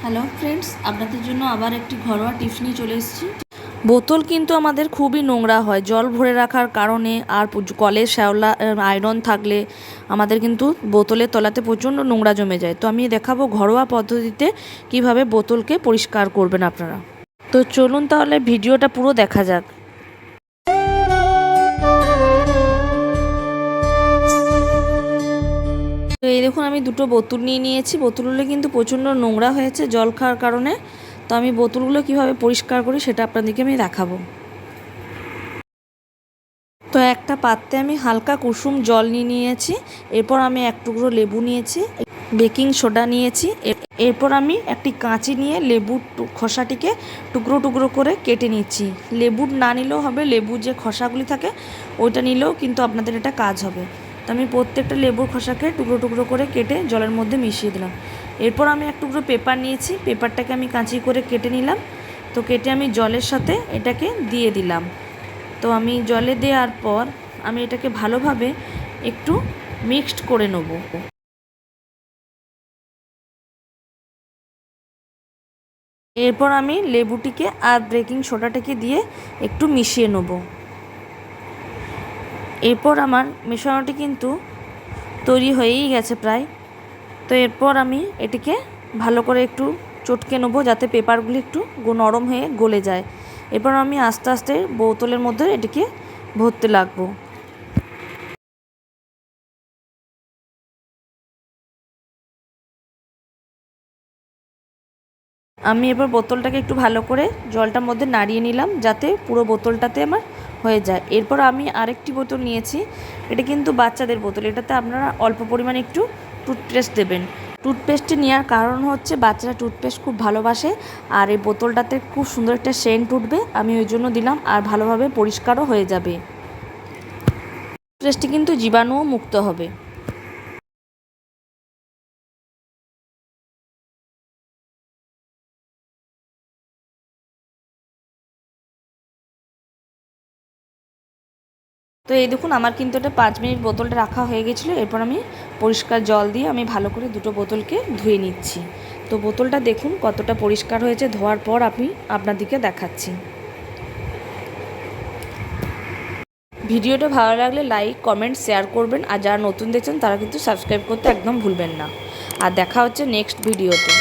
Hello friends, আপনাদের জন্য আবার একটি ঘরোয়া টিপস নিয়ে চলে এসেছি। বোতল কিন্তু আমাদের খুবই নোংরা হয় জল ভরে রাখার কারণে, আর কলের শ্যাওলা আয়রন থাকলে আমাদের কিন্তু বোতলের তলাতে প্রচণ্ড নোংরা জমে যায়। তো আমি দেখাবো ঘরোয়া পদ্ধতিতে কিভাবে বোতলকে পরিষ্কার করবেন আপনারা। তো চলুন তাহলে ভিডিওটা পুরো দেখা যাক। তো এই দেখুন, আমি দুটো বোতল নিয়ে নিয়েছি। বোতলগুলো কিন্তু প্রচণ্ড নোংরা হয়েছে জল খাওয়ার কারণে। তো আমি বোতলগুলো কিভাবে পরিষ্কার করি সেটা আপনাদেরকে আমি দেখাবো। তো একটা পাত্রে আমি হালকা কুসুম জল নিয়ে নিয়েছি। এরপর আমি এক টুকরো লেবু নিয়েছি, বেকিং সোডা নিয়েছি। এরপর আমি একটি কাঁচি নিয়ে লেবুর খোসাটিকে টুকরো টুকরো করে কেটে নিচ্ছি। লেবুর না নিলেও হবে, লেবুর যে খোসাগুলি থাকে ওইটা নিলেও কিন্তু আপনাদের এটা কাজ হবে। তো আমি প্রত্যেকটা লেবুর খোসাকে টুকরো টুকরো করে কেটে জলের মধ্যে মিশিয়ে দিলাম। এরপর আমি এক টুকরো পেপার নিয়েছি, পেপারটাকে আমি কাঁচি করে কেটে নিলাম। তো কেটে আমি জলের সাথে এটাকে দিয়ে দিলাম। তো আমি জলে দেওয়ার পর আমি এটাকে ভালোভাবে একটু মিক্সড করে নেব। এরপর আমি লেবুটিকে আর বেকিং সোডাটাকে দিয়ে একটু মিশিয়ে নেব। এরপর আমার মেশানোটি কিন্তু তৈরি হয়েই গেছে প্রায়। তো এরপর আমি এটিকে ভালো করে একটু চটকে নেবো যাতে পেপারগুলি একটু নরম হয়ে গলে যায়। এরপর আমি আস্তে আস্তে বোতলের মধ্যে এটিকে ভরতে লাগবো। আমি এবার বোতলটাকে একটু ভালো করে জলটার মধ্যে নাড়িয়ে নিলাম যাতে পুরো বোতলটাতে আমার হয়ে যায়। এরপর আমি আরেকটি বোতল নিয়েছি, এটা কিন্তু বাচ্চাদের বোতল। এটাতে আপনারা অল্প পরিমাণে একটু টুথপেস্ট দেবেন। টুথপেস্টটি নেওয়ার কারণ হচ্ছে বাচ্চারা টুথপেস্ট খুব ভালোবাসে, আর এই বোতলটাতে খুব সুন্দর একটা সেন্ট উঠবে, আমি ওই জন্য দিলাম, আর ভালোভাবে পরিষ্কারও হয়ে যাবে। টুথপেস্টটি কিন্তু জীবাণুও মুক্ত হবে। তো এই দেখুন, আমার কিন্তু এটা 5 মিনিট বোতলটা রাখা হয়ে গেছিলো। এরপর আমি পরিষ্কার জল দিয়ে আমি ভালো করে দুটো বোতলকে ধুয়ে নিচ্ছি। তো বোতলটা দেখুন কতটা পরিষ্কার হয়েছে। ধোয়ার পর আমি আপনাদেরকে দেখাচ্ছি। ভিডিওটা ভালো লাগলে লাইক কমেন্ট শেয়ার করবেন, আর যারা নতুন দেখছেন তারা কিন্তু সাবস্ক্রাইব করতে একদম ভুলবেন না। আর দেখা হচ্ছে নেক্সট ভিডিওতে।